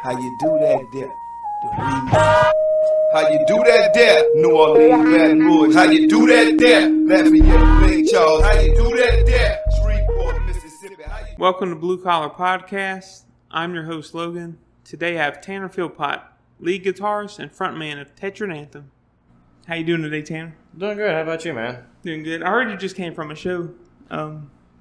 How you do that there? The remix. How you do that there? New Orleans, Baton Rouge. How you do that there? Lafayette, Big Charles. How you do that there? Shreveport, Mississippi. Welcome to Blue Collar Podcasts. I'm your host, Logan. Today I have Tanner Philpot, lead guitarist and frontman of Tetra Anthem. How you doing today, Tanner? Doing good. How about you, man? Doing good. I heard you just came from a show.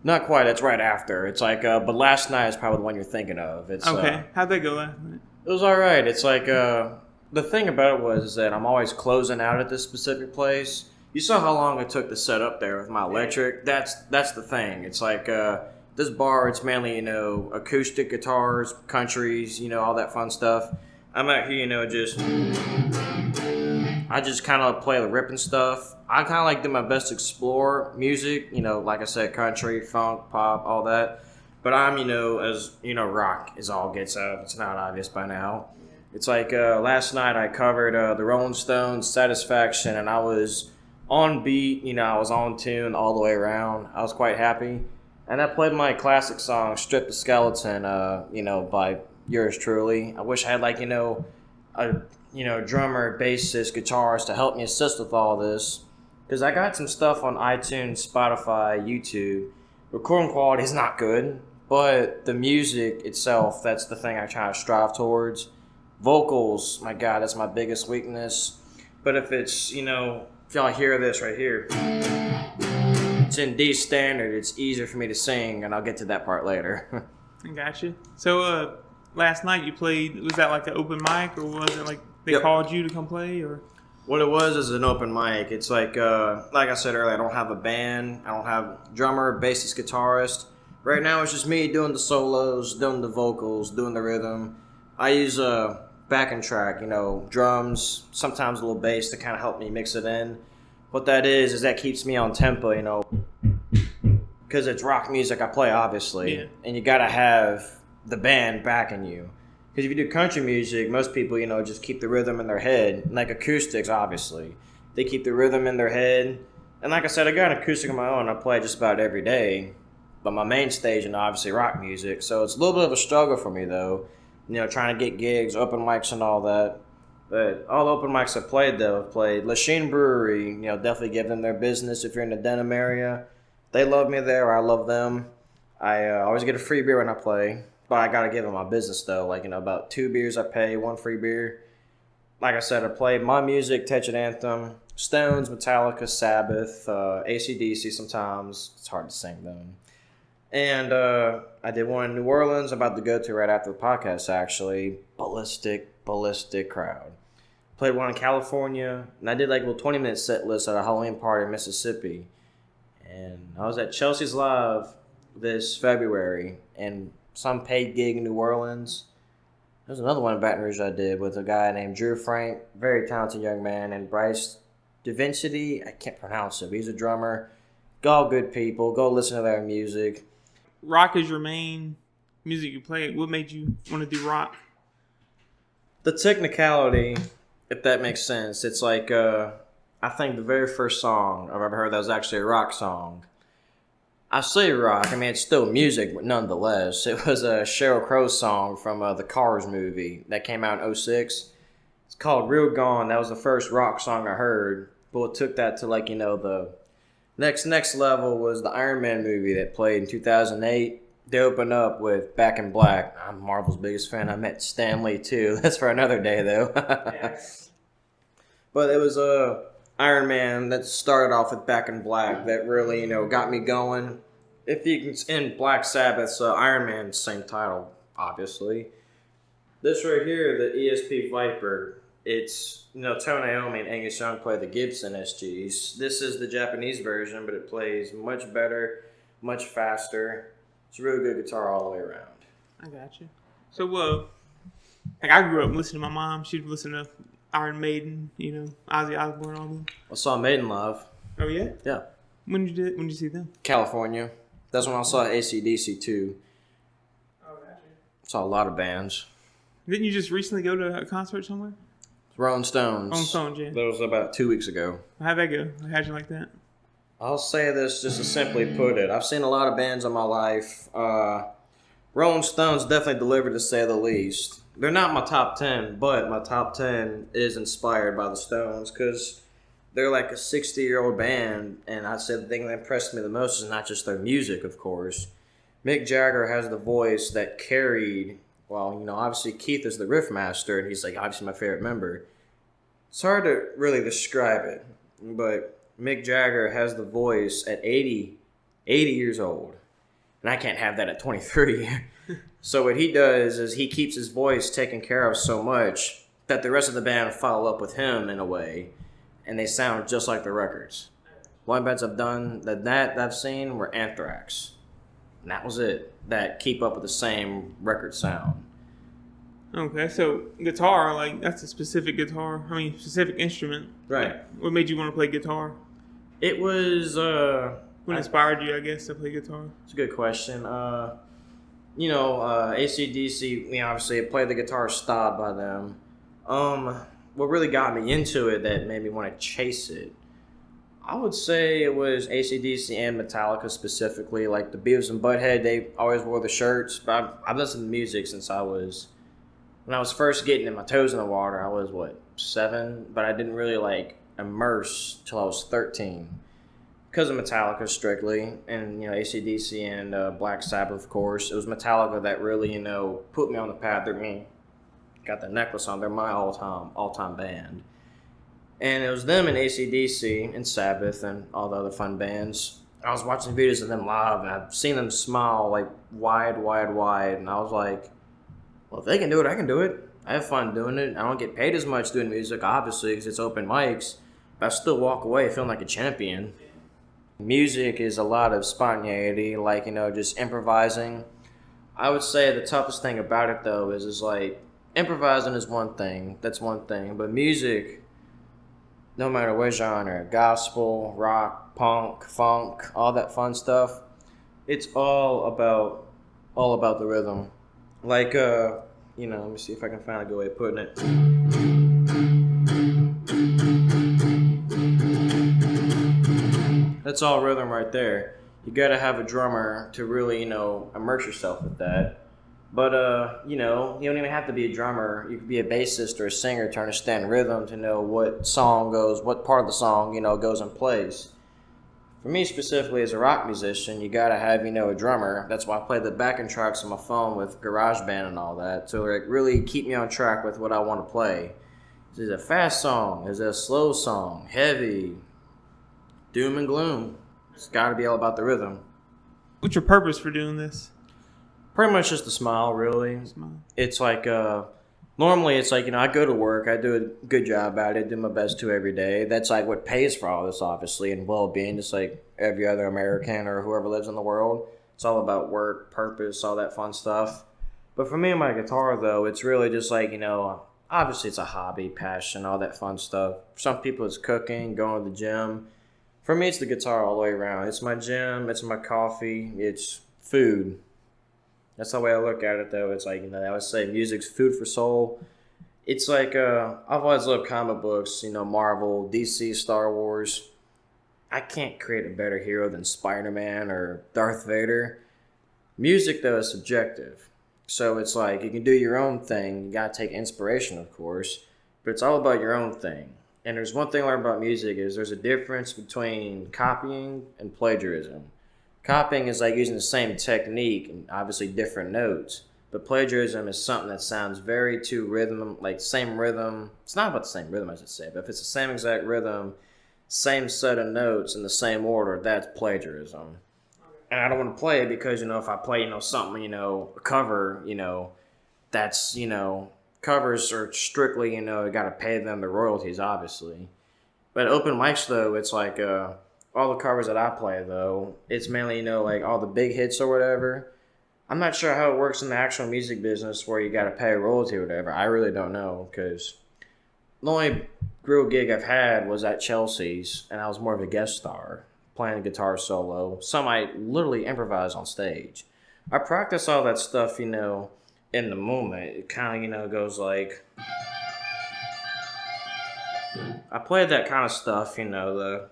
Not quite. It's right after. It's like, but last night is probably the one you're thinking of. It's okay. How'd that go last night? It was all right. It's like the thing about it was that I'm always closing out at this specific place. You saw how long it took to set up there with my electric. That's the thing. It's like this bar. It's mainly acoustic guitars, countries, all that fun stuff. I'm out here, I just kind of play the ripping stuff. I kind of like do my best to explore music, like I said, country, funk, pop, all that. But I'm, as rock is all gets out. It's not obvious by now. It's like last night I covered the Rolling Stones' Satisfaction, and I was on beat, I was on tune all the way around. I was quite happy. And I played my classic song, Strip the Skeleton, by yours truly. I wish I had a drummer, bassist, guitarist to help me assist with all this. Because I got some stuff on iTunes, Spotify, YouTube. Recording quality is not good, but the music itself, that's the thing I try to strive towards. Vocals, my God, that's my biggest weakness. But if it's, if y'all hear this right here, it's in D standard, it's easier for me to sing, and I'll get to that part later. I got you. So, last night you played, was that like an open mic, or was it like they Yep. called you to come play, or? What it was is an open mic. It's like I said earlier, I don't have a band. I don't have drummer, bassist, guitarist. Right now it's just me doing the solos, doing the vocals, doing the rhythm. I use a backing track, drums, sometimes a little bass to kind of help me mix it in. What that is that keeps me on tempo, because it's rock music I play, obviously. Yeah. And you got to have the band backing you. Because if you do country music, most people, just keep the rhythm in their head. Like acoustics, obviously. They keep the rhythm in their head. And like I said, I got an acoustic of my own. I play just about every day. But my main stage is obviously rock music. So it's a little bit of a struggle for me, though. Trying to get gigs, open mics and all that. But all the open mics I've played, though, I've played Lachine Brewery. Definitely give them their business if you're in the Denham area. They love me there. I love them. I always get a free beer when I play. But I got to give them my business, though. About 2 beers I pay, 1 free beer. Like I said, I played my music, Tetra Anthem, Stones, Metallica, Sabbath, AC/DC sometimes. It's hard to sing, though. And I did one in New Orleans. I'm about to go to right after the podcast, actually. Ballistic crowd. Played one in California. And I did a little 20-minute set list at a Halloween party in Mississippi. And I was at Chelsea's Live this February. And some paid gig in New Orleans. There's another one in Baton Rouge I did with a guy named Drew Frank, very talented young man, and Bryce DaVinci. I can't pronounce it, but he's a drummer. All good people. Go listen to their music. Rock is your main music you play. What made you want to do rock? The technicality, if that makes sense. It's like, I think the very first song I've ever heard that was actually a rock song. I say rock, it's still music, but nonetheless. It was a Sheryl Crow song from the Cars movie that came out in 2006. It's called Real Gone. That was the first rock song I heard. But what took that to the next level was the Iron Man movie that played in 2008. They opened up with Back in Black. I'm Marvel's biggest fan. I met Stan Lee too. That's for another day though. Yeah. But it was Iron Man that started off with Back in Black that really, got me going. If you can, in Black Sabbath's Iron Man, same title, obviously. This right here, the ESP Viper, it's, Tony Iommi and Angus Young play the Gibson SGs. This is the Japanese version, but it plays much better, much faster. It's a really good guitar all the way around. I got you. So, I grew up listening to my mom. She'd listen to Iron Maiden, Ozzy Osbourne, all them. I saw Maiden live. Oh yeah? Yeah. When did you see them? California. That's when I saw AC/DC too. Oh, gotcha. Saw a lot of bands. Didn't you just recently go to a concert somewhere? Rolling Stones. Rolling Stones, yeah. That was about 2 weeks ago. How'd that go? How'd you like that? I'll say this just to simply put it. I've seen a lot of bands in my life. Rolling Stones definitely delivered, to say the least. They're not my top 10, but my top 10 is inspired by the Stones because they're like a 60-year-old band, and I'd say the thing that impressed me the most is not just their music, of course. Mick Jagger has the voice that carried, well, obviously Keith is the riff master, and he's like obviously my favorite member. It's hard to really describe it, but Mick Jagger has the voice at 80 years old, and I can't have that at 23. So what he does is he keeps his voice taken care of so much that the rest of the band follow up with him in a way, and they sound just like the records. One bands I've done that I've seen were Anthrax, and that was it. That keep up with the same record sound. Okay, so guitar, like that's a specific guitar. I mean, specific instrument. Right. Like, what made you want to play guitar? It was What inspired you, I guess, to play guitar? It's a good question. AC/DC, obviously I played the guitar styled by them. What really got me into it that made me want to chase it, I would say it was AC/DC and Metallica specifically. Like the Beavis and Butthead, they always wore the shirts. But I've listened to music since when I was first getting my toes in the water. I was, 7? But I didn't really immerse till I was 13. Because of Metallica strictly, and AC/DC and Black Sabbath, of course. It was Metallica that really put me on the path. Got the necklace on. They're my all-time band, and it was them and AC/DC and Sabbath and all the other fun bands. I was watching videos of them live, and I've seen them smile wide, and I was like, well, if they can do it, I can do it. I have fun doing it. I don't get paid as much doing music, obviously, because it's open mics, but I still walk away feeling like a champion. Music is a lot of spontaneity, just improvising. I would say the toughest thing about it, though, is improvising is one thing. That's one thing. But music, no matter what genre, gospel, rock, punk, funk, all that fun stuff, it's all about the rhythm. Let me see if I can find a good way of putting it. That's all rhythm right there. You gotta have a drummer to really, immerse yourself with that. But, you don't even have to be a drummer. You could be a bassist or a singer to understand rhythm, to know what part of the song, goes in place. For me specifically as a rock musician, you gotta have, a drummer. That's why I play the backing tracks on my phone with GarageBand and all that. To really keep me on track with what I want to play. Is it a fast song? Is it a slow song? Heavy? Doom and gloom. It's got to be all about the rhythm. What's your purpose for doing this? Pretty much just a smile, really. It's normally it's I go to work, I do a good job at it, do my best to every day. That's what pays for all this, obviously, and well-being, just like every other American or whoever lives in the world. It's all about work, purpose, all that fun stuff. But for me and my guitar, though, it's really just obviously it's a hobby, passion, all that fun stuff. For some people, it's cooking, going to the gym. For me, it's the guitar all the way around. It's my gym, it's my coffee, it's food. That's the way I look at it, though. It's I always say music's food for soul. It's I've always loved comic books, Marvel, DC, Star Wars. I can't create a better hero than Spider-Man or Darth Vader. Music, though, is subjective. So it's you can do your own thing. You got to take inspiration, of course. But it's all about your own thing. And there's one thing I learned about music is there's a difference between copying and plagiarism. Copying is using the same technique and obviously different notes. But plagiarism is something that sounds very too rhythm, same rhythm. It's not about the same rhythm, I should say, but if it's the same exact rhythm, same set of notes in the same order, that's plagiarism. And I don't want to play it because, if I play, something, a cover, that's, covers are strictly, you got to pay them the royalties, obviously. But open mics, though, it's all the covers that I play, though, it's mainly, all the big hits or whatever. I'm not sure how it works in the actual music business where you got to pay a royalty or whatever. I really don't know because the only real gig I've had was at Chelsea's, and I was more of a guest star, playing guitar solo. Some I literally improvise on stage. I practice all that stuff, in the moment. It kind of, goes I play that kind of stuff, the...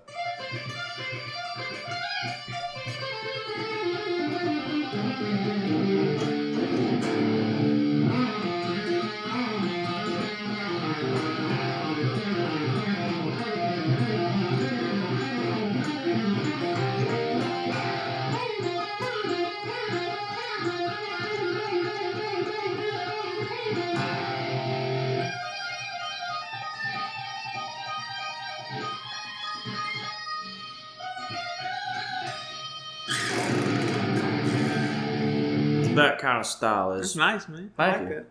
that kind of style is. That's nice, man.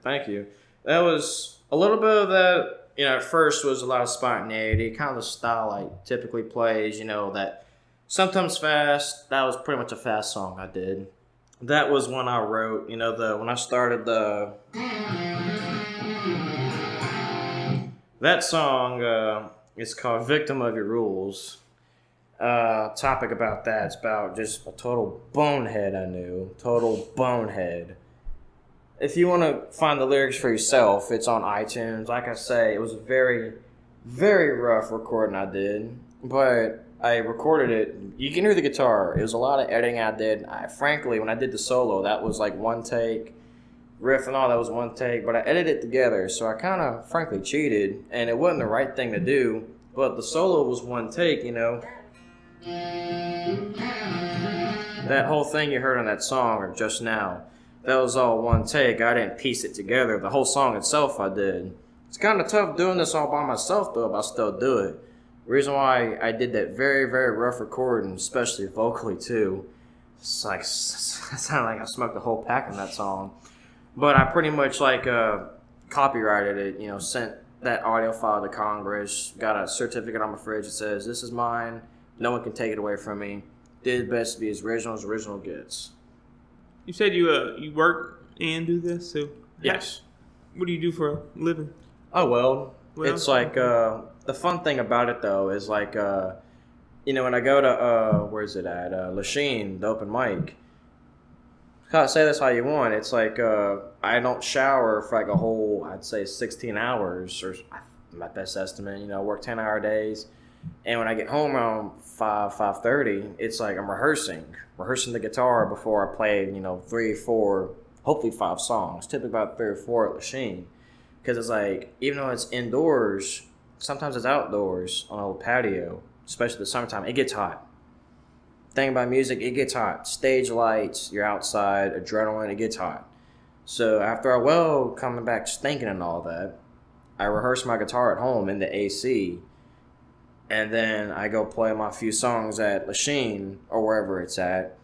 Thank you. That was a little bit of that. At first was a lot of spontaneity, kind of the style I typically plays. That sometimes fast. That was pretty much a fast song I did. That was when I wrote. When I started that song is called "Victim of Your Rules." Topic about that. It's about just a total bonehead I knew. Total bonehead. If you want to find the lyrics for yourself, it's on iTunes. Like I say, it was a very, very rough recording I did. But I recorded it. You can hear the guitar. It was a lot of editing I did. Frankly, when I did the solo, that was like one take. Riff and all, that was one take. But I edited it together, so I kind of, frankly, cheated. And it wasn't the right thing to do. But the solo was one take, That whole thing you heard on that song, or just now, that was all one take. I didn't piece it together. The whole song itself I did. It's kind of tough doing this all by myself, though, but I still do it. The reason why I did that very, very rough recording, especially vocally, too, it's like, it sounded like I smoked the whole pack on that song. But I pretty much, copyrighted it, sent that audio file to Congress, got a certificate on my fridge that says, this is mine, no one can take it away from me. Did best to be as original gets. You said you work and do this, so Yes. What do you do for a living? Oh, well, it's like, the fun thing about it, though, is like, when I go to, where's it at, Lachine, the open mic, say this how you want, it's like, I don't shower for like a whole, I'd say 16 hours, or my best estimate, work 10-hour days, and when I get home around 5:30, it's like I'm rehearsing the guitar before I play, 3, 4, hopefully 5 songs, typically about 3 or 4 at Lachine. Because it's like, even though it's indoors, sometimes it's outdoors on a little patio, especially the summertime, it gets hot. Thing about music, it gets hot. Stage lights, you're outside, adrenaline, it gets hot. So after coming back stinking and all that, I rehearse my guitar at home in the AC, and then I go play my few songs at Lachine or wherever it's at,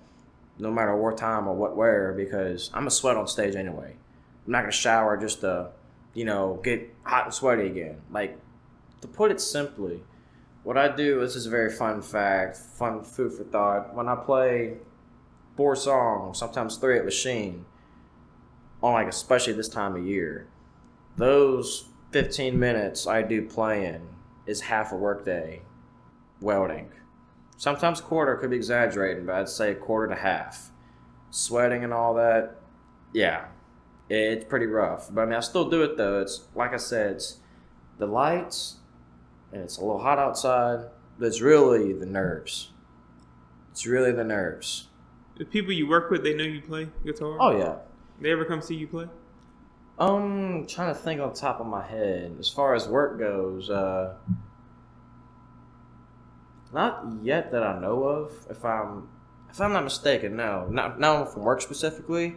no matter what time or where, because I'm a sweat on stage anyway. I'm not going to shower just to, get hot and sweaty again. Like, to put it simply, what I do, this is a very fun fact, fun food for thought. When I play 4 songs, sometimes 3 at Lachine, on especially this time of year, those 15 minutes I do playing is half a workday welding. Sometimes a quarter, could be exaggerating, but I'd say a quarter to half. Sweating and all that, yeah, it's pretty rough. But I still do it though. It's like I said, it's the lights, and it's a little hot outside, but it's really the nerves. It's really the nerves. The people you work with, they know you play guitar? Oh, yeah. They ever come see you play? Trying to think on top of my head. As far as work goes, not yet that I know of. If I'm not mistaken, no. Not from work specifically,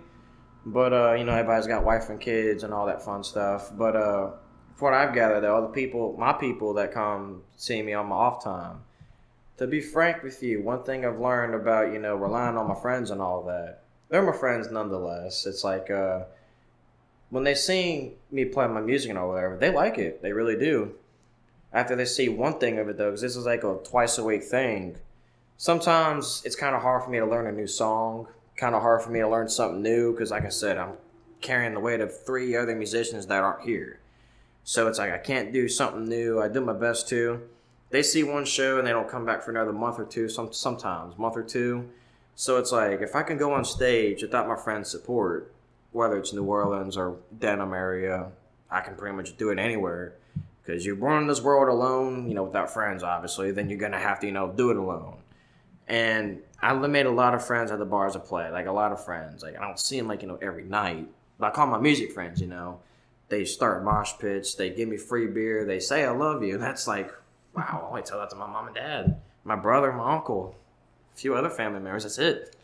but everybody's got wife and kids and all that fun stuff. But from what I've gathered, though, my people that come see me on my off time. To be frank with you, one thing I've learned about relying on my friends and all that, they're my friends nonetheless. It's like when they see me play my music and all whatever, they like it. They really do. After they see one thing of it, though, because this is like a twice-a-week thing, sometimes it's kind of hard for me to learn a new song, kind of hard for me to learn something new, because like I said, I'm carrying the weight of 3 other musicians that aren't here. So it's like I can't do something new. I do my best to. They see one show and they don't come back for another month or two, sometimes, month or two. So it's like, if I can go on stage without my friends' support, whether it's New Orleans or Denham area, I can pretty much do it anywhere. Because you're born in this world alone, without friends, obviously, then you're going to have to, do it alone. And I made a lot of friends at the bars I play, like a lot of friends. Like, I don't see them, every night. But I call my music friends, They start mosh pits, they give me free beer, they say I love you. That's like, wow, I only tell that to my mom and dad, my brother, my uncle, a few other family members, that's it.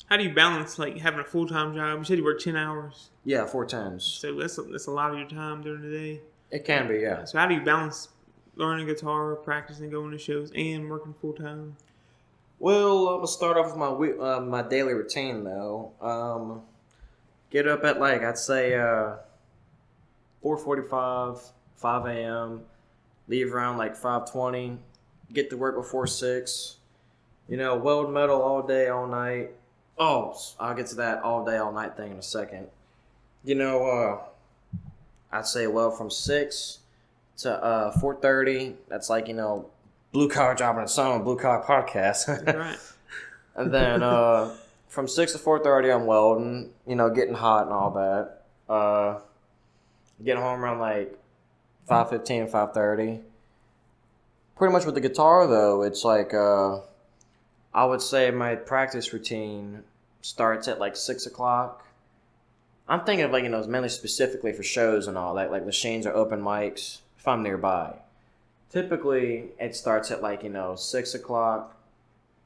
How do you balance having a full-time job? You said you work 10 hours. Yeah, 4 times. So that's a lot of your time during the day. It can be, yeah. So how do you balance learning guitar, practicing, going to shows, and working full-time? Well, I'm gonna start off with my daily routine though. Get up at like I'd say 4:45, 5 a.m. Leave around like 5:20. Get to work before 6. Weld metal all day, all night. Oh, I'll get to that all day, all night thing in a second. I'd say weld from 6 to 4:30. That's like blue collar job in the sun, blue collar podcast. That's right. And then from 6 to 4:30, I'm welding. Getting hot and all that. Getting home around like 5:15, 5:30. Pretty much with the guitar though, it's like I would say my practice routine starts at like 6 o'clock. I'm thinking of like it's mainly specifically for shows and all that, like machines or open mics if I'm nearby. Typically, it starts at like 6 o'clock,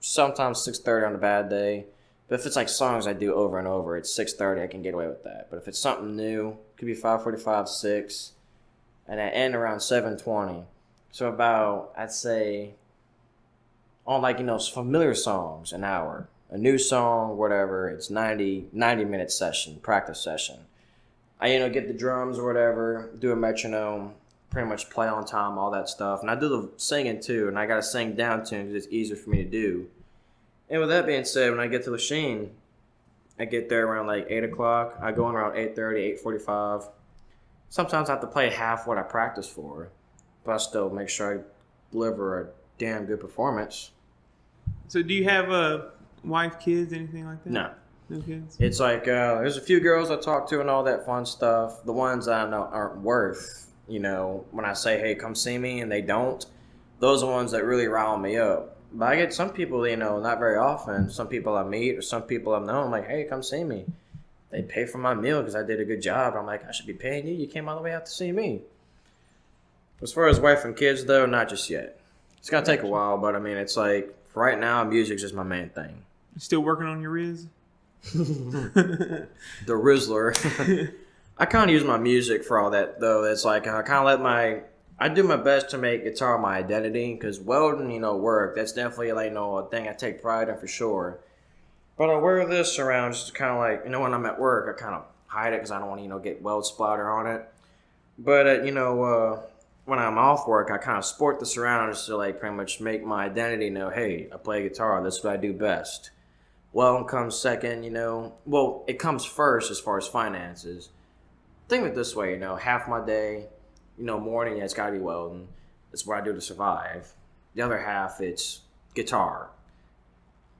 sometimes 6:30 on a bad day. But if it's like songs I do over and over, it's 6:30. I can get away with that. But if it's something new, it could be 5:45, 6, and I end around 7:20. So about I'd say on like familiar songs an hour, a new song, whatever. It's 90-minute session, practice session. I get the drums or whatever, do a metronome, pretty much play on time, all that stuff, and I do the singing too. And I gotta sing down tune because it's easier for me to do. And with that being said, when I get to the machine, I get there around like 8 o'clock. I go in around 8:30, 8:45. Sometimes I have to play half what I practice for, but I still make sure I deliver a damn good performance. So do you have a wife, kids, anything like that? No. No kids? It's like there's a few girls I talk to and all that fun stuff. The ones I know aren't worth, when I say, hey, come see me, and they don't, those are the ones that really rile me up. But I get some people, not very often, some people I meet or some people I've known, I'm like, hey, come see me. They pay for my meal because I did a good job. I'm like, I should be paying you. You came all the way out to see me. As far as wife and kids, though, not just yet. It's going to take a while, but, it's like, for right now, music's just my main thing. You still working on your Riz? The Rizzler. I kind of use my music for all that, though. It's like I kind of I do my best to make guitar my identity, because welding, work, that's definitely like a thing I take pride in for sure. But I wear this around just to kind of like, when I'm at work, I kind of hide it because I don't want to, get weld splatter on it. But, when I'm off work, I kind of sport this around just to like pretty much make my identity know, hey, I play guitar, that's what I do best. Welding comes second, well, it comes first as far as finances. Think of it this way, half my day, morning, it's got to be welding. It's what I do to survive. The other half, it's guitar.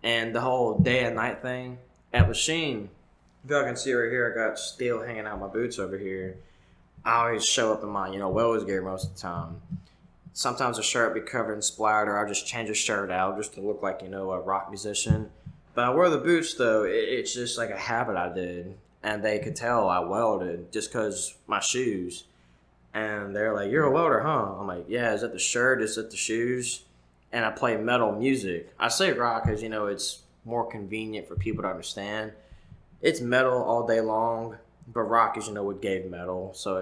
And the whole day and night thing, at machine, if y'all can see right here, I got steel hanging out my boots over here. I always show up in my, welder's gear most of the time. Sometimes the shirt be covered in splatter. I'll just change the shirt out just to look like, a rock musician. But I wear the boots, though. It's just like a habit I did. And they could tell I welded just because my shoes. And they're like, you're a welder, huh? I'm like, yeah, is that the shirt? Is that the shoes? And I play metal music. I say rock because, it's more convenient for people to understand. It's metal all day long, but rock is, what gave metal. So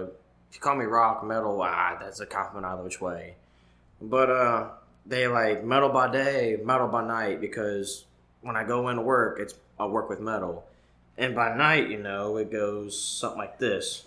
if you call me rock, metal, that's a compliment either which way. But they like metal by day, metal by night, because when I go into work, I work with metal. And by night, it goes something like this.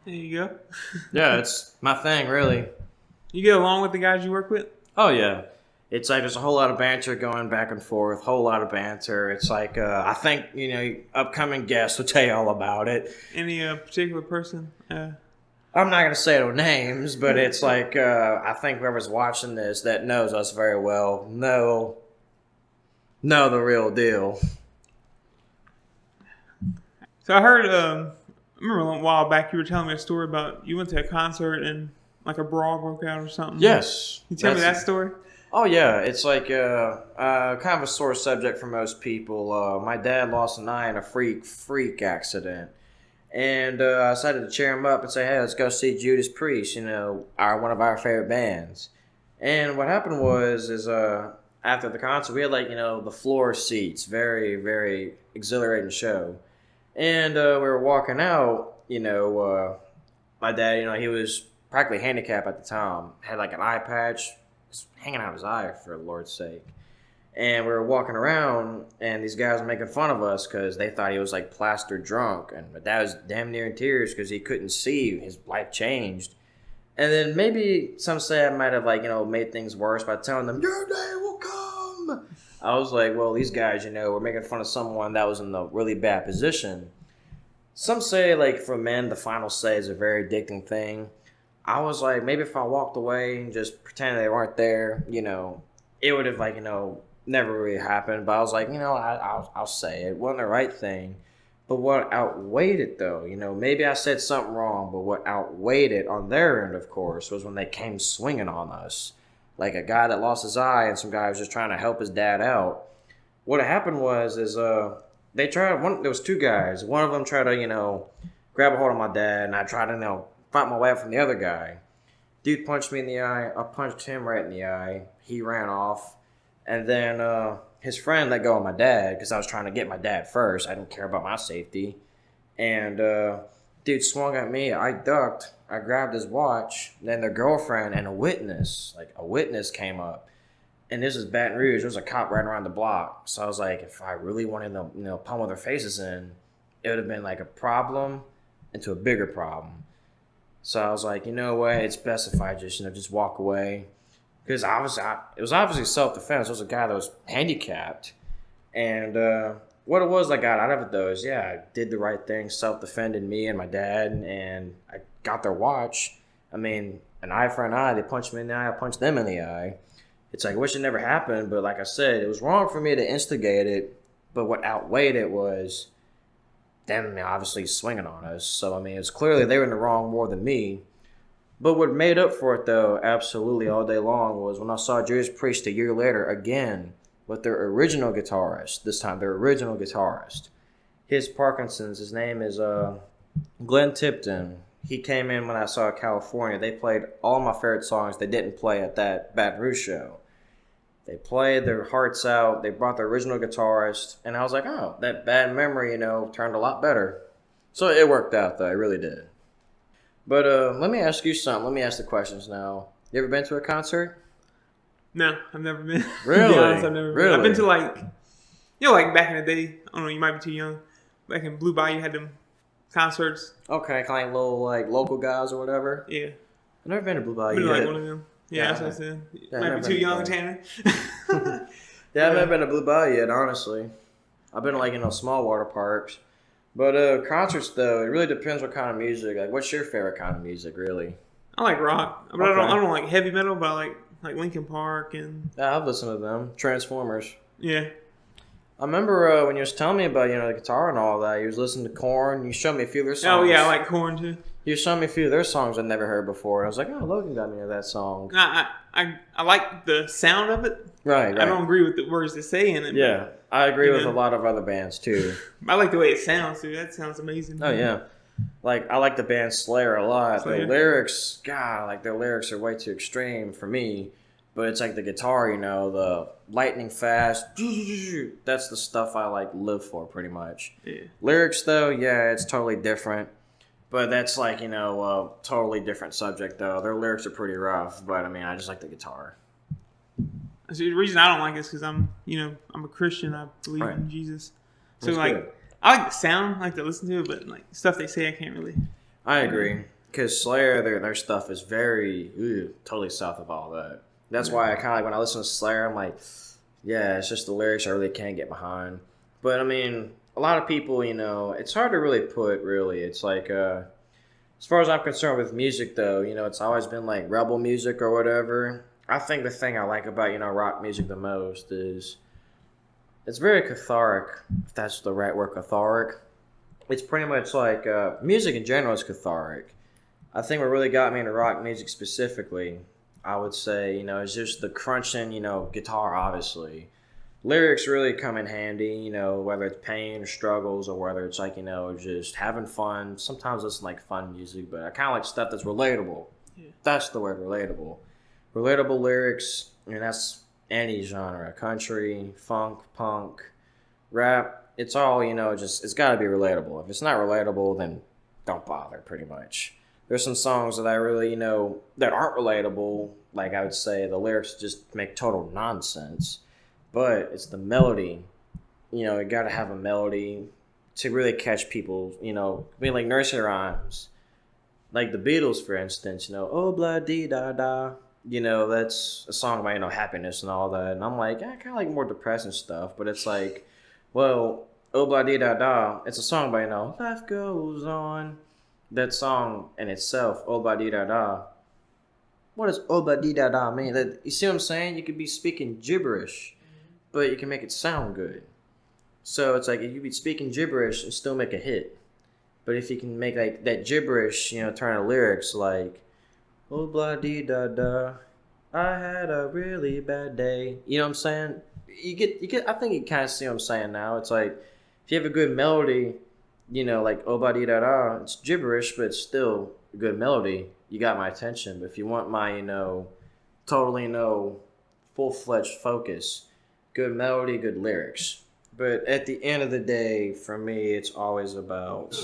There you go. Yeah, it's my thing, really. You get along with the guys you work with? Oh, yeah. It's like there's a whole lot of banter going back and forth, whole lot of banter. It's like, I think, upcoming guests will tell you all about it. Any particular person? I'm not going to say no names, but it's like, I think whoever's watching this that knows us very well know the real deal. So I heard, I remember a while back you were telling me a story about you went to a concert and like a brawl broke out or something. Yes. Can you tell me that story? Oh, yeah. It's like kind of a sore subject for most people. My dad lost an eye in a freak accident. And I decided to cheer him up and say, hey, let's go see Judas Priest, one of our favorite bands. And what happened was after the concert, we had the floor seats, very, very exhilarating show. And we were walking out, my dad, he was practically handicapped at the time, had like an eye patch hanging out of his eye, for the Lord's sake. And we were walking around, and these guys were making fun of us because they thought he was like plastered drunk. And my dad was damn near in tears because he couldn't see. His life changed. And then maybe some say I might have made things worse by telling them, your day will come. I was like, well, these guys, were making fun of someone that was in a really bad position. Some say, for men, the final say is a very addicting thing. I was like, maybe if I walked away and just pretended they weren't there, it would have, never really happened. But I was like, I'll say it. It wasn't the right thing. But what outweighed it, though, maybe I said something wrong, but what outweighed it on their end, of course, was when they came swinging on us. Like a guy that lost his eye and some guy was just trying to help his dad out. What happened was they tried, there was two guys. One of them tried to, grab a hold of my dad, and I tried to, fight my way up from the other guy. Dude punched me in the eye. I punched him right in the eye. He ran off. And then his friend let go of my dad because I was trying to get my dad first. I didn't care about my safety. And dude swung at me. I ducked. I grabbed his watch. Then their girlfriend and a witness came up. And this is Baton Rouge. There was a cop right around the block. So I was like, if I really wanted to, pummel their faces in, it would have been like a problem into a bigger problem. So I was like, you know what? It's best if I just walk away. Because it was obviously self-defense. There was a guy that was handicapped. And what it was I got out of it, though, is, I did the right thing, self-defended me and my dad, and I got their watch. I mean, an eye for an eye. They punched me in the eye. I punched them in the eye. It's like, I wish it never happened, but like I said, it was wrong for me to instigate it. But what outweighed it was them obviously swinging on us. So, I mean, it's clearly they were in the wrong more than me. But what made up for it, though, absolutely all day long, was when I saw Judas Priest a year later again with their original guitarist. This time, their original guitarist. His Parkinson's, his name is Glenn Tipton. He came in when I saw California. They played all my favorite songs they didn't play at that Baton Rouge show. They played their hearts out. They brought their original guitarist. And I was like, oh, that bad memory, turned a lot better. So it worked out, though. It really did. But let me ask you something. Let me ask the questions now. You ever been to a concert? No, I've never been. Really? To be honest, I've never really? been. I've been to back in the day. I don't know, you might be too young. Back in Blue Bayou, had them concerts. Okay, kind of little local guys or whatever. Yeah. I've never been to Blue Bayou I've been yet. one of them. Yeah, that's what I said. Yeah, Might be too young, Tanner. Yeah, I've never been to Blue Bayou yet, honestly. I've been to small water parks. But concerts, though, it really depends what kind of music. Like, what's your favorite kind of music, really? I like rock, but I don't like heavy metal. But I like Linkin Park and. Yeah, I've listened to them. Transformers. Yeah. I remember when you was telling me about the guitar and all that. You was listening to Korn. You showed me a few of their songs. Oh yeah, I like Korn too. You showed me a few of their songs I'd never heard before. And I was like, oh, Logan got me into that song. I like the sound of it. Right. I don't agree with the words they say in it. Yeah, I agree with a lot of other bands too. I like the way it sounds too. That sounds amazing. Oh yeah. I like the band Slayer a lot. Slayer. The lyrics, God, their lyrics are way too extreme for me. But it's like the guitar, the lightning fast. That's the stuff I live for pretty much. Yeah. Lyrics though, yeah, it's totally different. But that's a totally different subject though. Their lyrics are pretty rough, but I just like the guitar. So the reason I don't like it is because I'm a Christian. I believe in Jesus. So I like the sound, I like to listen to it, but stuff they say I can't really. I agree, because Slayer, their stuff is very totally south of all that. That's why I kind of like when I listen to Slayer, I'm like, yeah, it's just the lyrics I really can't get behind. But I mean, a lot of people, it's hard to really put. Really, it's like as far as I'm concerned with music, though, it's always been like rebel music or whatever. I think the thing I like about rock music the most is it's very cathartic, if that's the right word, cathartic. It's pretty much like music in general is cathartic. I think what really got me into rock music specifically, I would say, is just the crunching, guitar, obviously. Lyrics really come in handy, whether it's pain or struggles or whether it's like, just having fun. Sometimes it's like fun music, but I kind of like stuff that's relatable. Yeah. That's the word, relatable. Relatable lyrics, that's any genre, country, funk, punk, rap. It's all, it's got to be relatable. If it's not relatable, then don't bother, pretty much. There's some songs that I really, that aren't relatable. Like I would say the lyrics just make total nonsense. But it's the melody. You got to have a melody to really catch people, like nursery rhymes. Like the Beatles, for instance, oh, blah, dee, da, da. That's a song about, happiness and all that. And I'm like, I kind of like more depressing stuff. But it's like, well, oh, blah, dee, da, da. It's a song about, life goes on. That song in itself, oh, blah, dee, da, da. What does oh, blah, dee, da, da mean? You see what I'm saying? You could be speaking gibberish, but you can make it sound good. So it's like if you be speaking gibberish and still make a hit. But if you can make like that gibberish, turn to lyrics like, oh, blah, dee, da, da, I had a really bad day. You know what I'm saying? You get. I think you kind of see what I'm saying now. It's like if you have a good melody, like oh, blah, dee, da, da, it's gibberish, but it's still a good melody. You got my attention. But if you want my, totally, full-fledged focus, good melody, good lyrics. But at the end of the day, for me, it's always about,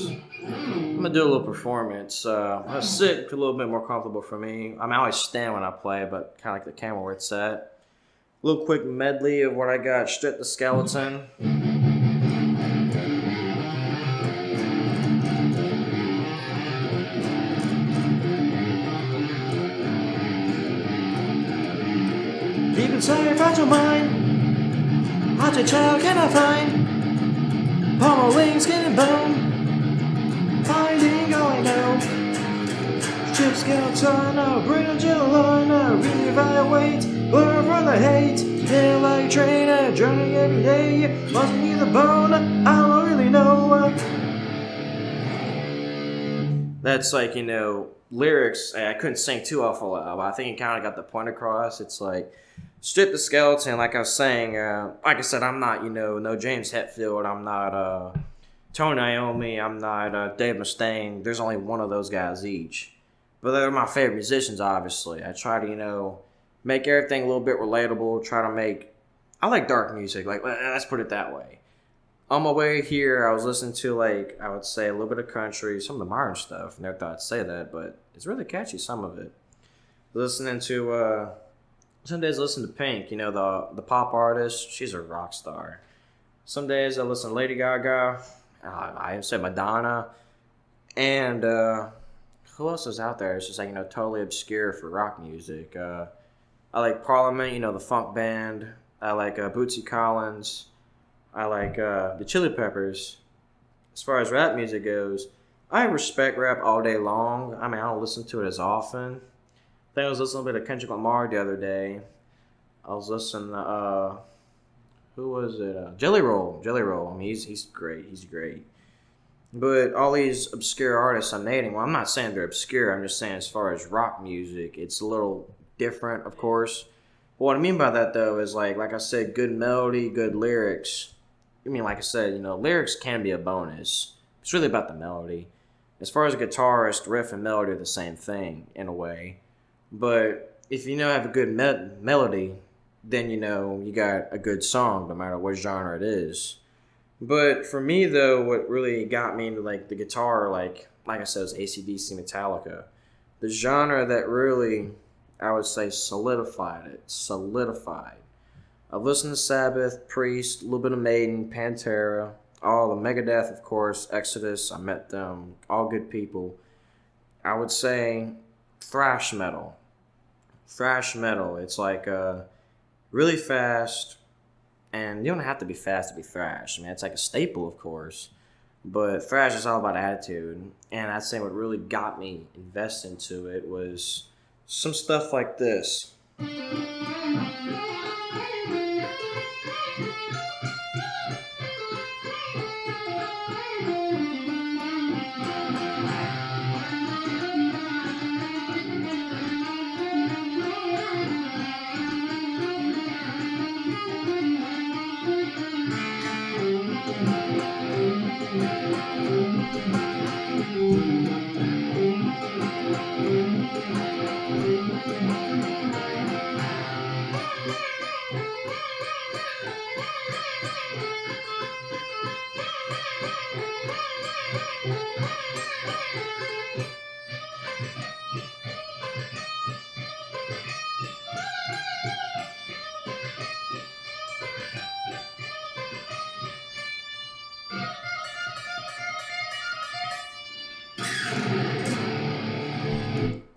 I'm going to do a little performance. I'm going to sit a little bit more comfortable for me. I always stand when I play, but kind of like the camera where it's at. A little quick medley of what I got. Strip the Skeleton. Deep inside your fragile mind, how to child can I find? Pummeling skin and bone, finding all I know. Strip skeleton, bring a chill on, reevaluate, learn from the hate. Feel like train, journey every day. Must be the bone, I don't really know. That's like, lyrics. I couldn't sing too awful loud, but I think it kind of got the point across. It's like, strip the skeleton, like I was saying. Like I said, I'm not, no James Hetfield. I'm not Tony Iommi. I'm not Dave Mustaine. There's only one of those guys each. But they're my favorite musicians, obviously. I try to, make everything a little bit relatable. I like dark music. Like, let's put it that way. On my way here, I was listening to, I would say a little bit of country, some of the modern stuff. Never thought I'd say that, but it's really catchy, some of it. Listening to, some days I listen to Pink, the pop artist. She's a rock star. Some days I listen to Lady Gaga. I even said Madonna. And who else is out there? It's just totally obscure for rock music. I like Parliament, the funk band. I like Bootsy Collins. I like the Chili Peppers. As far as rap music goes, I respect rap all day long. I don't listen to it as often. I think I was listening to a bit of Kendrick Lamar the other day. I was listening to, who was it? Jelly Roll. He's great. He's great. But all these obscure artists I'm naming, well, I'm not saying they're obscure. I'm just saying as far as rock music, it's a little different, of course. But what I mean by that, though, is like I said, good melody, good lyrics. Like I said, lyrics can be a bonus. It's really about the melody. As far as a guitarist, riff and melody are the same thing, in a way. But if have a good melody, then you got a good song, no matter what genre it is. But for me, though, what really got me into the guitar, like I said, was AC/DC, Metallica. The genre that really, I would say, solidified it. I've listened to Sabbath, Priest, a little bit of Maiden, Pantera, all the Megadeth, of course, Exodus. I met them, all good people. I would say thrash metal. thrash metal. It's like really fast, and you don't have to be fast to be thrash. I mean, it's like a staple, of course. But thrash is all about attitude. And I'd say what really got me invested into it was some stuff like this.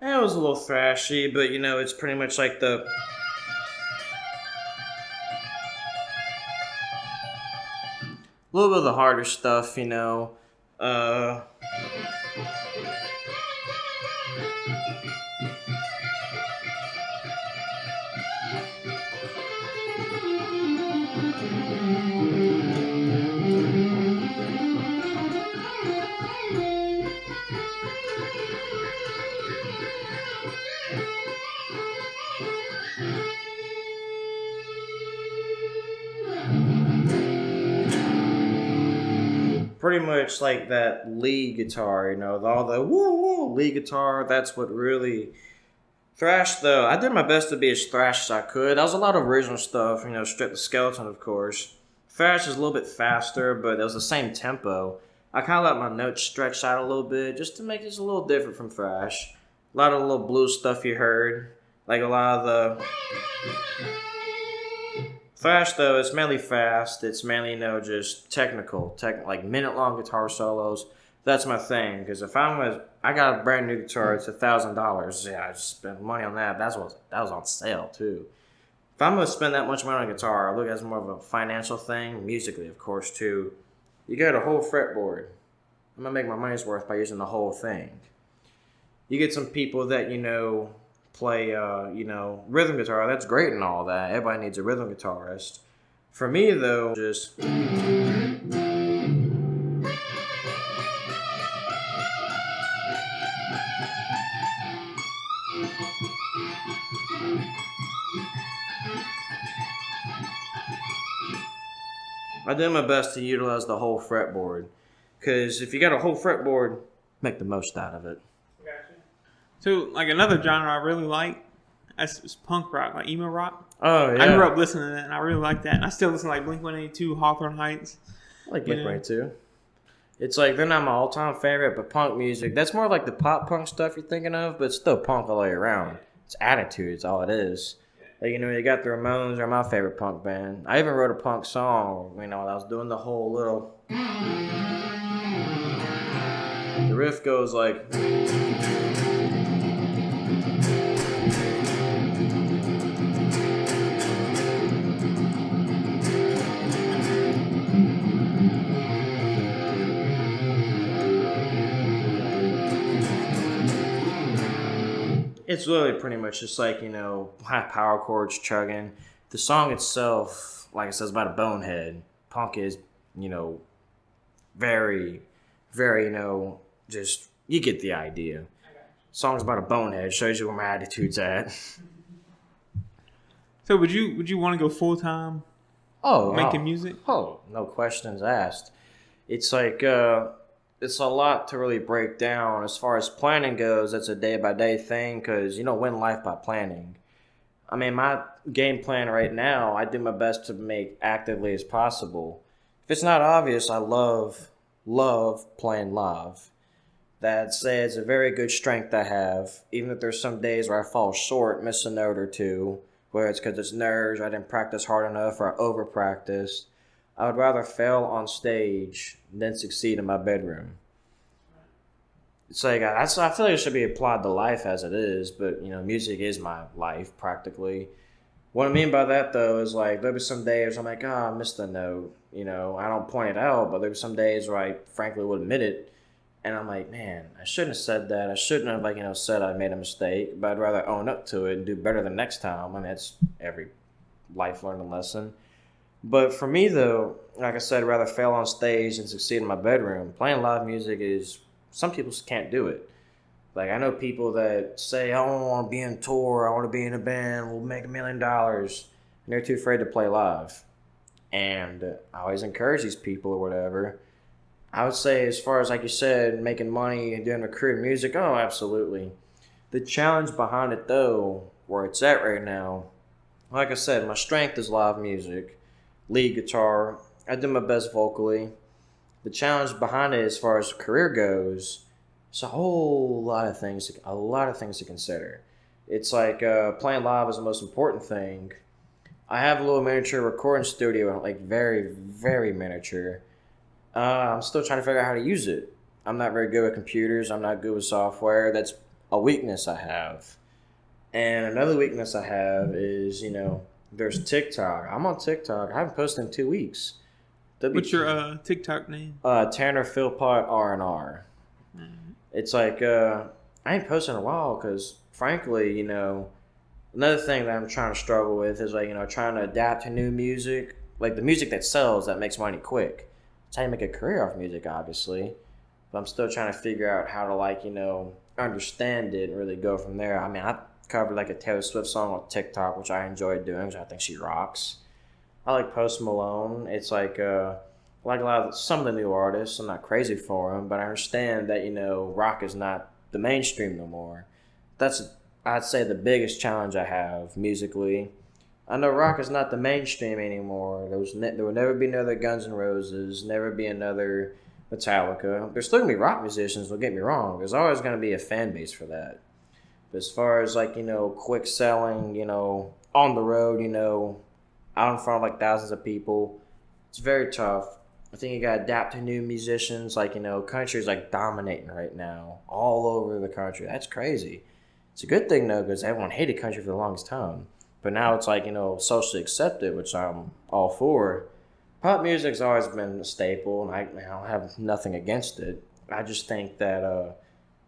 It was a little thrashy, but it's pretty much like the little bit of the harder stuff, pretty much like that lead guitar, all the woo woo lead guitar. That's what really thrash. Though I did my best to be as thrash as I could. That was a lot of original stuff, Strip the Skeleton, of course. Thrash is a little bit faster, but it was the same tempo. I kind of let my notes stretch out a little bit just to make it just a little different from thrash. A lot of the little blues stuff you heard, like a lot of the thrash, though, it's mainly fast. It's mainly, just technical, like minute-long guitar solos. That's my thing. Because if I got a brand new guitar, it's $1,000. Yeah, I just spent money on that. That was on sale too. If I'm gonna spend that much money on a guitar, I look at it as more of a financial thing. Musically, of course, too. You get a whole fretboard. I'm gonna make my money's worth by using the whole thing. You get some people that play, rhythm guitar. That's great and all that. Everybody needs a rhythm guitarist. For me, though, just I did my best to utilize the whole fretboard. Because if you got a whole fretboard, make the most out of it. So, like, another genre I really like is punk rock, like emo rock. Oh, yeah. I grew up listening to that, and I really like that. And I still listen to, like, Blink-182, Hawthorne Heights. I like Blink-182. It's like, they're not my all-time favorite, but punk music, that's more like the pop-punk stuff you're thinking of, but it's still punk all the way around. It's attitude, it's all it is. Like, you got the Ramones, are my favorite punk band. I even wrote a punk song, I was doing the whole little... The riff goes like... It's literally pretty much just like, high power chords chugging. The song itself, like I said, is about a bonehead. Punk is, very, very, just, you get the idea. Song's about a bonehead, shows you where my attitude's at. So would you want to go full-time making music? Oh, no questions asked. It's like, it's a lot to really break down. As far as planning goes, it's a day-by-day thing because you don't win life by planning. I mean, my game plan right now, I do my best to make actively as possible. If it's not obvious, I love playing live. That said, it's a very good strength I have. Even if there's some days where I fall short, miss a note or two, whether it's because it's nerves, or I didn't practice hard enough, or I over-practiced, I would rather fail on stage than succeed in my bedroom. it's like I feel like it should be applied to life as it is, but music is my life practically. What I mean by that though is like there'll be some days I'm like, I missed a note. I don't point it out, but there'll be some days where I frankly would admit it, and I'm like, man, I shouldn't have said that. I shouldn't have said I made a mistake, but I'd rather own up to it and do better the next time. I mean, that's every life learning lesson. But for me though, like I said, I'd rather fail on stage than succeed in my bedroom. Playing live music is, some people just can't do it. Like I know people that say, I don't want to be in tour, I want to be in a band, we'll make $1 million. And they're too afraid to play live. And I always encourage these people or whatever. I would say as far as like you said, making money and doing a career in music, oh, absolutely. The challenge behind it though, where it's at right now, like I said, my strength is live music, lead guitar. I do my best vocally. The challenge behind it as far as career goes, it's a whole lot of things to consider. It's like playing live is the most important thing. I have a little miniature recording studio, like very, very miniature. I'm still trying to figure out how to use it. I'm not very good with computers. I'm not good with software. That's a weakness I have. And another weakness I have is, there's TikTok. I'm on TikTok. I haven't posted in 2 weeks. What's your TikTok name? Tanner Philpot R&R. Mm-hmm. It's like, I ain't posted in a while because, frankly, another thing that I'm trying to struggle with is, trying to adapt to new music. Like, the music that sells, that makes money quick. It's how you make a career off music, obviously. But I'm still trying to figure out how to, understand it and really go from there. I mean, I covered, a Taylor Swift song on TikTok, which I enjoyed doing because I think she rocks. I like Post Malone. It's like a lot of some of the new artists. I'm not crazy for them, but I understand that, rock is not the mainstream no more. That's, I'd say, the biggest challenge I have musically. I know rock is not the mainstream anymore. There will never be another Guns N' Roses, never be another Metallica. There's still going to be rock musicians, don't get me wrong. There's always going to be a fan base for that. But as far as, quick selling, on the road, out in front of, thousands of people, it's very tough. I think you got to adapt to new musicians. Country's, dominating right now all over the country. That's crazy. It's a good thing, though, because everyone hated country for the longest time. But now it's socially accepted, which I'm all for. Pop music's always been a staple, and I don't have nothing against it. I just think that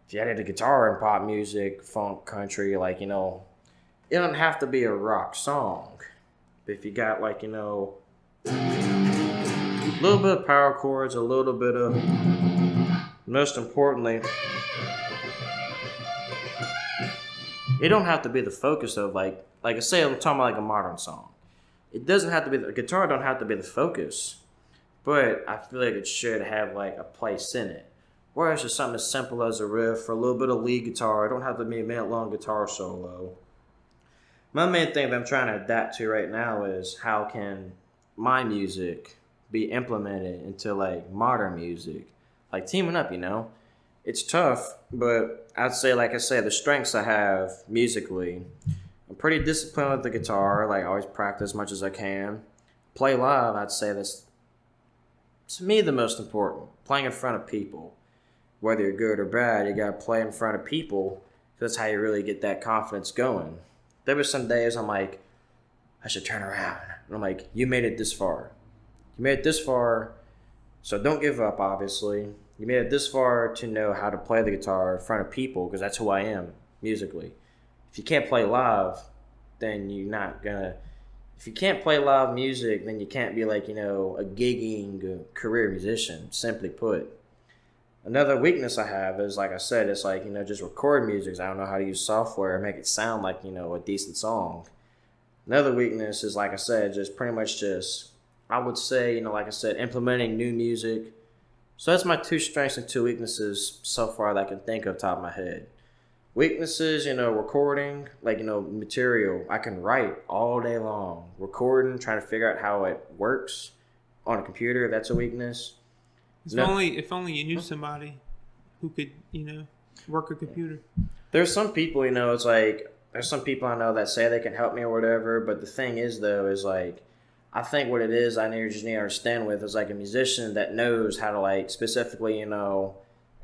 if you added a guitar in pop music, funk, country, it doesn't have to be a rock song. But if you got, a little bit of power chords, a little bit of, most importantly, it don't have to be the focus of, like I say, I'm talking about, a modern song. It doesn't have to be, the guitar don't have to be the focus, but I feel like it should have, a place in it. Whereas just something as simple as a riff or a little bit of lead guitar, it don't have to be a minute-long guitar solo. My main thing that I'm trying to adapt to right now is how can my music be implemented into, modern music. Teaming up, It's tough, but I'd say, like I said, the strengths I have musically, I'm pretty disciplined with the guitar. I always practice as much as I can. Play live, I'd say that's, to me, the most important. Playing in front of people. Whether you're good or bad, you got to play in front of people. That's how you really get that confidence going. There were some days I'm like, I should turn around. And I'm like, you made it this far. You made it this far, so don't give up, obviously. You made it this far to know how to play the guitar in front of people, because that's who I am, musically. If you can't play live, then you're not gonna... If you can't play live music, then you can't be a gigging career musician, simply put. Another weakness I have is, like I said, it's just record music. I don't know how to use software and make it sound like, a decent song. Another weakness is, like I said, just pretty much I would say, like I said, implementing new music. So that's my 2 strengths and 2 weaknesses so far that I can think of top of my head. Weaknesses, recording, material. I can write all day long. Recording, trying to figure out how it works on a computer, that's a weakness. If only you knew somebody who could, work a computer. There's some people, it's there's some people I know that say they can help me or whatever, but the thing is, though, is I think what it is, just need to understand with is a musician that knows how to specifically,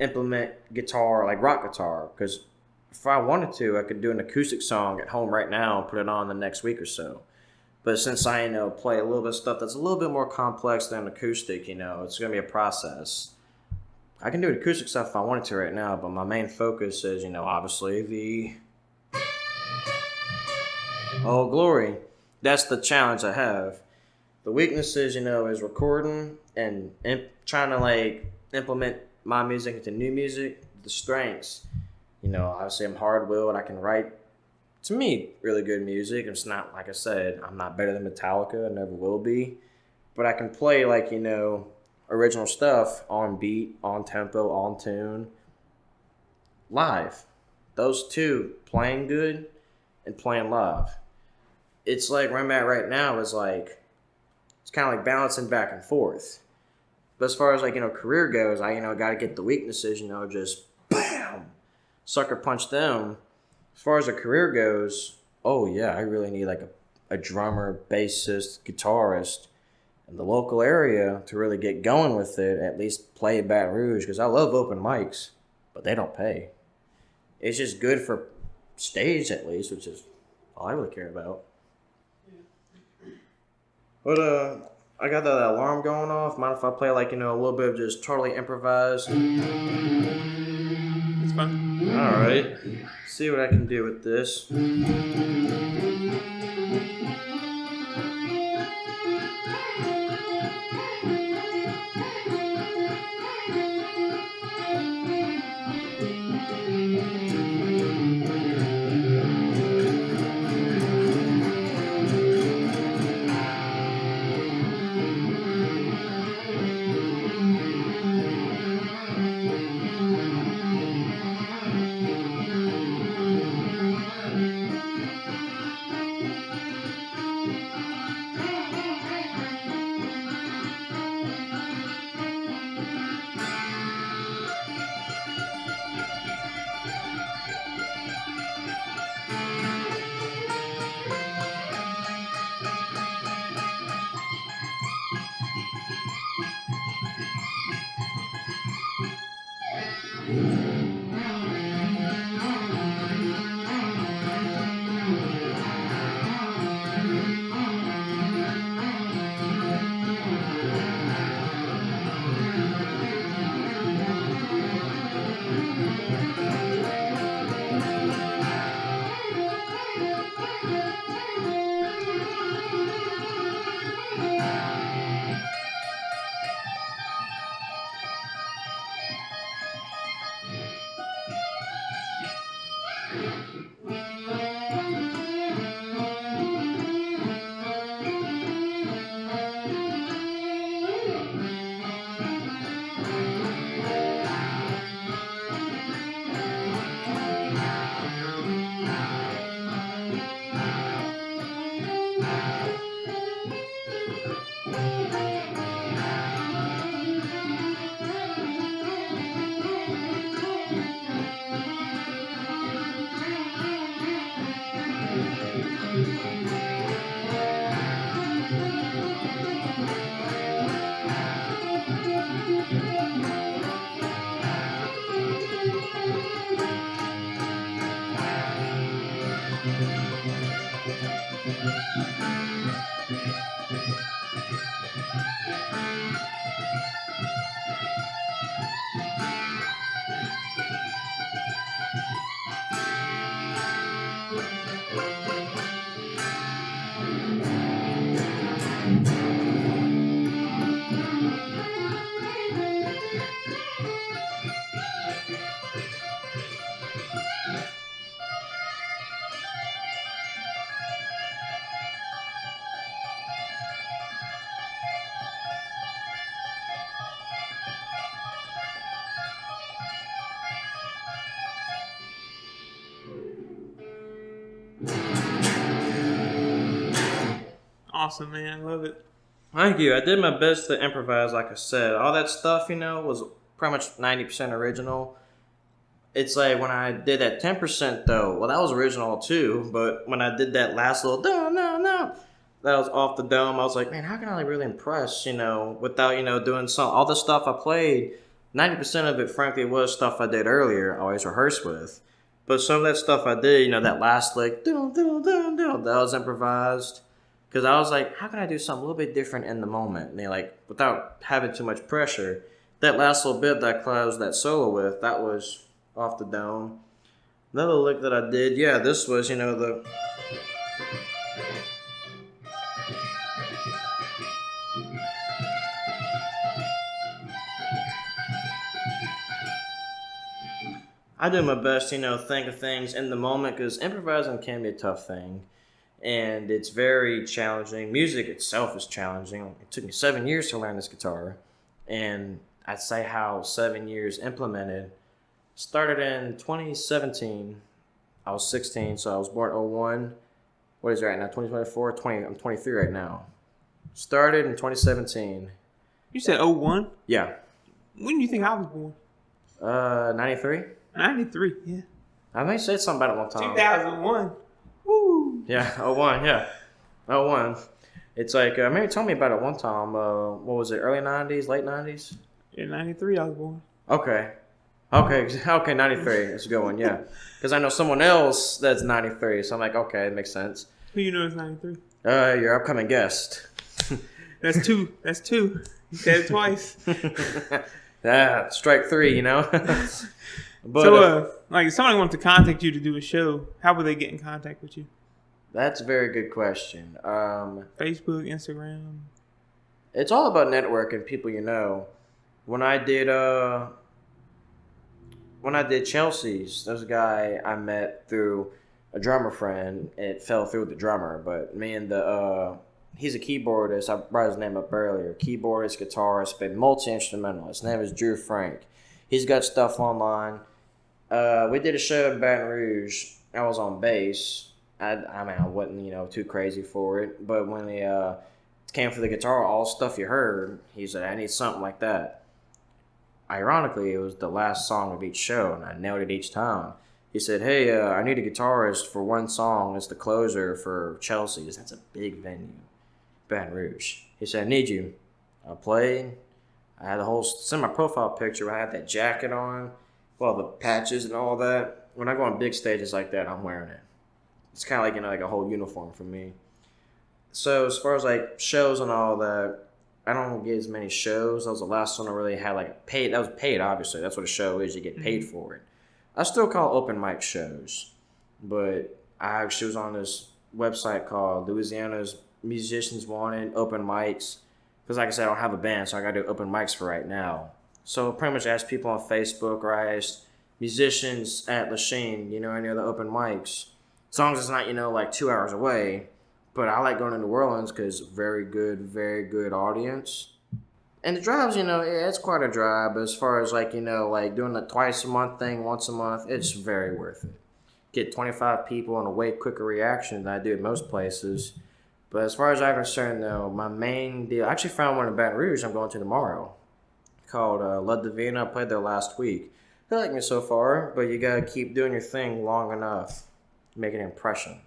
implement guitar, like rock guitar, because if I wanted to, I could do an acoustic song at home right now and put it on the next week or so. But since I, play a little bit of stuff that's a little bit more complex than acoustic, it's going to be a process. I can do acoustic stuff if I wanted to right now, but my main focus is, obviously the Oh Glory. That's the challenge I have. The weaknesses, is recording and trying to, implement my music into new music. The strengths, obviously I'm hard-willed. I can write, to me, really good music. It's not, like I said, I'm not better than Metallica. I never will be. But I can play, original stuff on beat, on tempo, on tune, live. Those two, playing good and playing live. It's like where I'm at right now is it's kind of like balancing back and forth. But as far as career goes, I got to get the weaknesses, just bam, sucker punch them. As far as a career goes, oh yeah, I really need a drummer, bassist, guitarist in the local area to really get going with it, at least play at Baton Rouge, because I love open mics, but they don't pay. It's just good for stage, at least, which is all I really care about. But I got that alarm going off. Mind if I play a little bit of just totally improvised? It's fun. All right. See what I can do with this. Awesome, man. I love it. Thank you. I did my best to improvise, like I said. All that stuff, was pretty much 90% original. It's like when I did that 10% though, well, that was original too, but when I did that last little no, that was off the dome, I was like, man, how can I really impress, without, doing all the stuff I played 90% of it, frankly, was stuff I did earlier, I always rehearsed with. But some of that stuff I did, that last lick, that was improvised. Because I was like, how can I do something a little bit different in the moment? And without having too much pressure. That last little bit that I closed that solo with, that was off the dome. Another lick that I did, this was, the... I do my best, think of things in the moment, because improvising can be a tough thing. And it's very challenging. Music itself is challenging. It took me 7 years to learn this guitar. And I'd say how 7 years implemented. Started in 2017. I was 16, so I was born 01. What is it right now? 2024? I'm 23 right now. Started in 2017. You said 01? Yeah. When do you think I was born? 93? 93, yeah. I may say something about it one time. 2001. Woo! Yeah, 01, yeah. 01. It's like, maybe tell me about it one time. What was it, early 90s, late 90s? Yeah, 93 I was born. Okay, 93. It's a good one, yeah. Because I know someone else that's 93, so I'm like, okay, it makes sense. Who you know is 93? Your upcoming guest. That's two. You said it twice. Yeah, strike three, But, so, if somebody wants to contact you to do a show, how would they get in contact with you? That's a very good question. Facebook, Instagram. It's all about networking, people you know. When I did Chelsea's, there's a guy I met through a drummer friend. It fell through with the drummer, but me and he's a keyboardist. I brought his name up earlier. Keyboardist, guitarist, but multi-instrumentalist. His name is Drew Frank. He's got stuff online. We did a show in Baton Rouge. I was on bass. I wasn't, too crazy for it. But when he came for the guitar, all stuff you heard, he said, I need something like that. Ironically, it was the last song of each show, and I nailed it each time. He said, hey, I need a guitarist for one song. It's the closer for Chelsea's. That's a big venue, Baton Rouge. He said, I need you. I played. I had the whole semi-profile picture. I had that jacket on, well, the patches and all that. When I go on big stages like that, I'm wearing it. It's kind of like a whole uniform for me. So as far as shows and all that, I don't get as many shows. That was the last one I really had paid. That was paid, obviously. That's what a show is. You get paid for it. I still call open mic shows, but I actually was on this website called Louisiana's Musicians Wanted Open Mics. Because like I said, I don't have a band, so I got to do open mics for right now. So pretty much ask people on Facebook, or I asked musicians at Lachine, any other open mics. As long as it's not, 2 hours away. But I like going to New Orleans because very good audience. And the drives, it's quite a drive. But as far as doing the twice a month thing, once a month, it's very worth it. Get 25 people and a way quicker reaction than I do at most places. But as far as I'm concerned, though, my main deal, I actually found one in Baton Rouge I'm going to tomorrow called La Divina. I played there last week. They like me so far, but you got to keep doing your thing long enough to make an impression.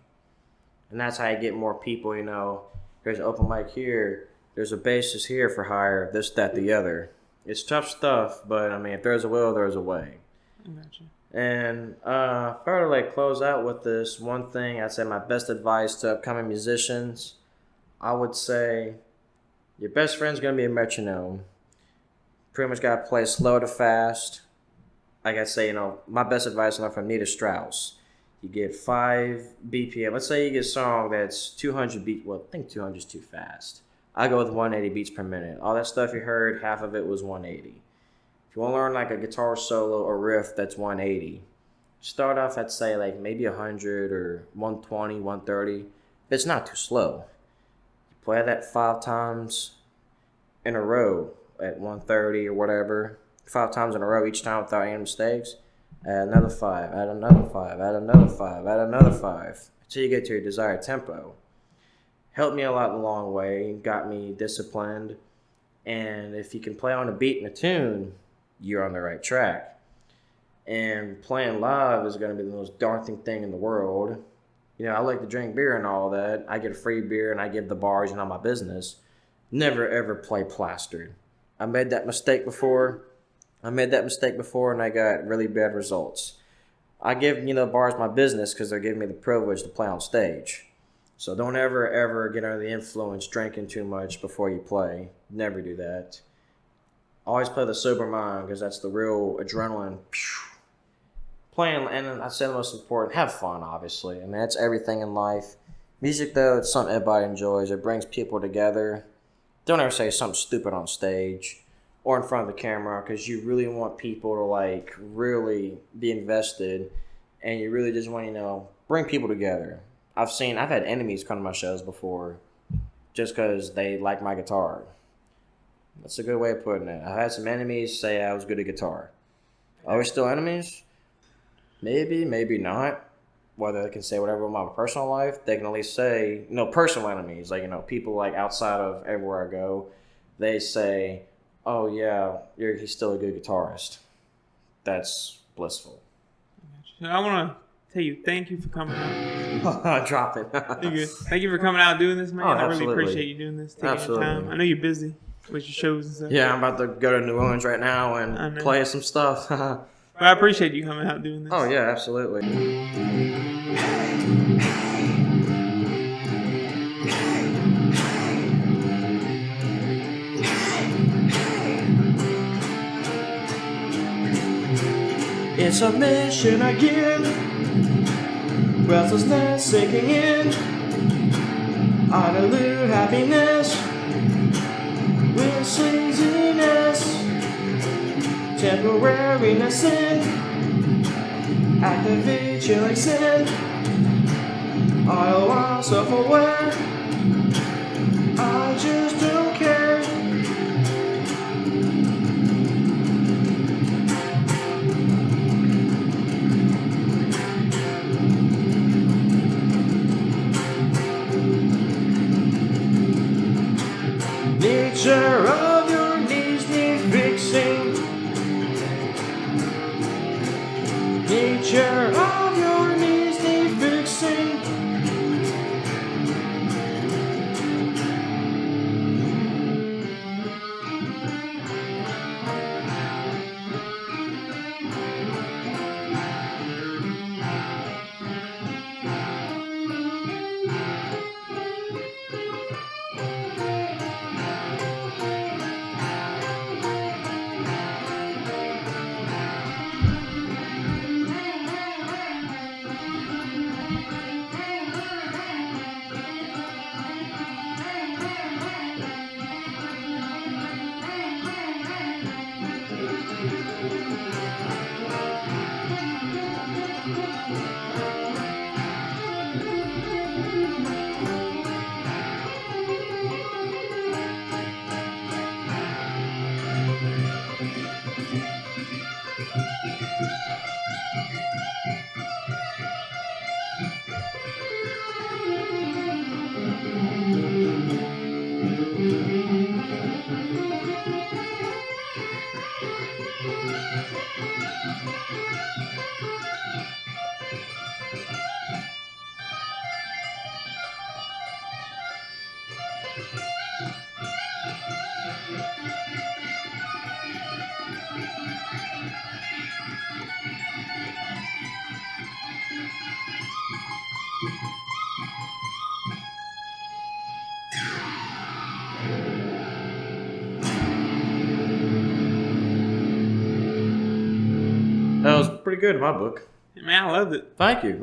And that's how you get more people, There's an open mic here. There's a bassist here for hire, this, that, the other. It's tough stuff, but, if there's a will, there's a way. I got you. And if I were to close out with this one thing, I'd say my best advice to upcoming musicians, I would say your best friend's going to be a metronome. Pretty much got to play slow to fast. Like I say, my best advice is from Nita Strauss. You get 5 BPM. Let's say you get a song that's 200 beats. Well, I think 200 is too fast. I go with 180 beats per minute. All that stuff you heard, half of it was 180. If you want to learn a guitar solo or riff that's 180, start off at say maybe 100 or 120, 130. It's not too slow. You play that 5 times in a row at 130 or whatever. 5 times in a row each time without any mistakes. Add another 5, add another 5, add another 5, add another 5, until you get to your desired tempo. Helped me a lot in the long way, got me disciplined, and if you can play on a beat and a tune, you're on the right track. And playing live is going to be the most daunting thing in the world. I like to drink beer and all that. I get a free beer and I give the bars, my business. Never ever play plastered. I made that mistake before. I made that mistake before and I got really bad results. I give, bars my business because they're giving me the privilege to play on stage. So don't ever get under the influence drinking too much before you play. Never do that. Always play the sober mind because that's the real adrenaline. Playing, and I said the most important, have fun, obviously. I mean, that's everything in life. Music, though, it's something everybody enjoys. It brings people together. Don't ever say something stupid on stage or in front of the camera because you really want people to, really be invested. And you really just want, bring people together. I've had enemies come to my shows before just because they like my guitar. That's a good way of putting it. I've had some enemies say I was good at guitar. Are we still enemies? Maybe, maybe not. Whether they can say whatever about my personal life, they can at least say, personal enemies. People outside of everywhere I go, they say, oh yeah, he's still a good guitarist. That's blissful. I want to tell you, thank you for coming out. Drop it. Thank you for coming out and doing this, man. Oh, I really appreciate you doing this, taking your time. I know you're busy with your shows and stuff. Yeah, I'm about to go to New Orleans right now and play some stuff. But I appreciate you coming out and doing this. Oh, yeah, absolutely. It's a mission again. Restlessness sinking in. I elude happiness with sleaziness. Temporariness in. Activate chilling sin. All while self-aware. I just don't care. Nature of your knees need fixing. Nature of your knees need fixing. That was pretty good in my book. Man, I loved it. Thank you.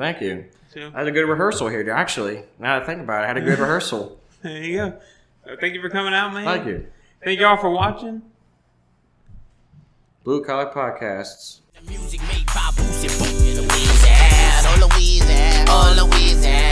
So, I had a good rehearsal here, actually. Now that I think about it, I had a good rehearsal. there you go. Thank you for coming out, man. Thank you. Thank y'all for watching. Blue Collar Podcasts. The music made by Boosie Boom. Louisiana, oh Louisiana, oh Louisiana.